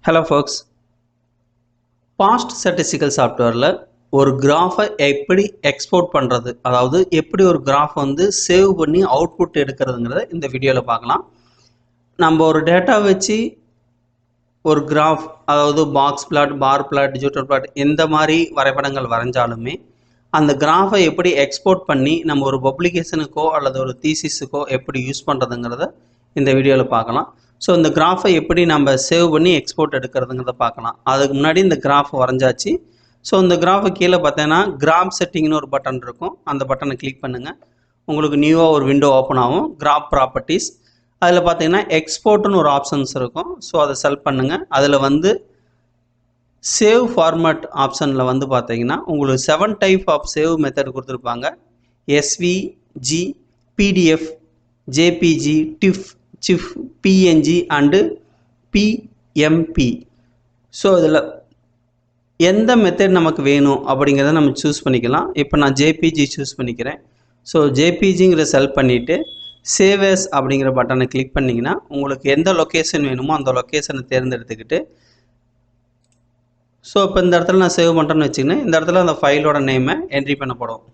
Hello folks, past statistical softwareல ஒரு கிராஃபை எப்படி export பண்ணுறது, அதாவது எப்படி ஒரு கிராஃப் வந்து சேவ் பண்ணி அவுட்புட் எடுக்கிறதுங்கிறத இந்த வீடியோவில் பார்க்கலாம். நம்ம ஒரு டேட்டா வச்சு ஒரு கிராஃப், அதாவது பாக்ஸ் பிளாட், பார் பிளாட், டிஜிட்டல் பிளாட் இந்த மாதிரி வரைபடங்கள் வரைஞ்சாலுமே அந்த கிராஃபை எப்படி எக்ஸ்போர்ட் பண்ணி நம்ம ஒரு பப்ளிகேஷனுக்கோ அல்லது ஒரு தீசிஸுக்கோ எப்படி யூஸ் பண்ணுறதுங்கிறத இந்த வீடியோவில் பார்க்கலாம். ஸோ இந்த கிராஃபை எப்படி நம்ம சேவ் பண்ணி எக்ஸ்போர்ட் எடுக்கிறதுங்கிறத பார்க்கலாம். அதுக்கு முன்னாடி இந்த கிராஃப் வரைஞ்சாச்சு. ஸோ இந்த கிராஃபை கீழே பார்த்தீங்கன்னா கிராஃப் செட்டிங்னு ஒரு பட்டன் இருக்கும். அந்த பட்டனை கிளிக் பண்ணுங்கள். உங்களுக்கு நியூவாக ஒரு விண்டோ ஓப்பன் ஆகும். கிராஃப் ப்ராப்பர்ட்டிஸ், அதில் பார்த்தீங்கன்னா எக்ஸ்போர்ட்னு ஒரு ஆப்ஷன்ஸ் இருக்கும். ஸோ அதை செலக்ட் பண்ணுங்கள். அதில் வந்து சேவ் ஃபார்மேட் ஆப்ஷனில் வந்து பார்த்தீங்கன்னா உங்களுக்கு 7 டைப் ஆஃப் சேவ் மெத்தட் கொடுத்துருப்பாங்க. SVG, PDF, JPG, TIFF, GIF, PNG and BMP. So இதில் எந்த மெத்தட் நமக்கு வேணும் அப்படிங்கிறத நம்ம சூஸ் பண்ணிக்கலாம். இப்போ நான் ஜேபிஜி சூஸ் பண்ணிக்கிறேன். ஸோ ஜேபிஜிங்கிற செலக்ட் பண்ணிவிட்டு சேவ் எஸ் அப்படிங்கிற பட்டனை கிளிக் பண்ணிங்கன்னா உங்களுக்கு எந்த லொக்கேஷன் வேணுமோ அந்த லொக்கேஷனை தேர்ந்தெடுத்துக்கிட்டு, ஸோ இப்போ இந்த இடத்துல நான் சேவ் பண்ணுறேன்னு வச்சுக்கினேன். இந்த இடத்துல அந்த ஃபைலோட நேமை என்ட்ரி பண்ணப்படும்.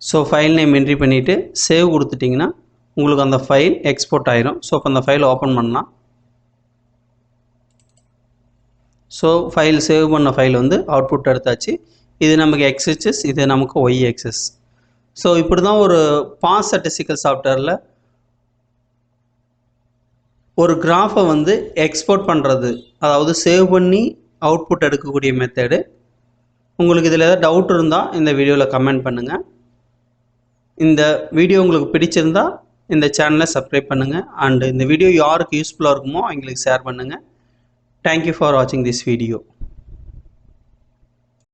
ஸோ ஃபைல் நேம் என்ட்ரி பண்ணிவிட்டு சேவ் கொடுத்துட்டிங்கன்னா உங்களுக்கு அந்த ஃபைல் எக்ஸ்போர்ட் ஆயிரும். ஸோ இப்போ அந்த ஃபைல் ஓப்பன் பண்ணலாம். ஸோ ஃபைல் சேவ் பண்ண ஃபைல் வந்து அவுட்புட் எடுத்தாச்சு. இது நமக்கு எக்ஸ் ஆக்சிஸ், இது நமக்கு ஒய் ஆக்சிஸ். ஸோ இப்படி தான் ஒரு பாஸ் ஸ்டாட்டிஸ்டிக்கல் சாஃப்ட்வேரில் ஒரு கிராஃபை வந்து எக்ஸ்போர்ட் பண்ணுறது, அதாவது சேவ் பண்ணி அவுட்புட் எடுக்கக்கூடிய மெத்தடு. உங்களுக்கு இதில் ஏதாவது டவுட் இருந்தால் இந்த வீடியோவில் கமெண்ட் பண்ணுங்கள். இந்த வீடியோ உங்களுக்கு பிடிச்சிருந்தால் இந்த சேனலை சப்ஸ்கிரைப் பண்ணுங்கள். அண்டு இந்த வீடியோ யாருக்கு யூஸ்ஃபுல்லாக இருக்குமோ அவங்களுக்கு ஷேர் பண்ணுங்கள். தேங்க்யூ ஃபார் வாட்சிங் திஸ் வீடியோ.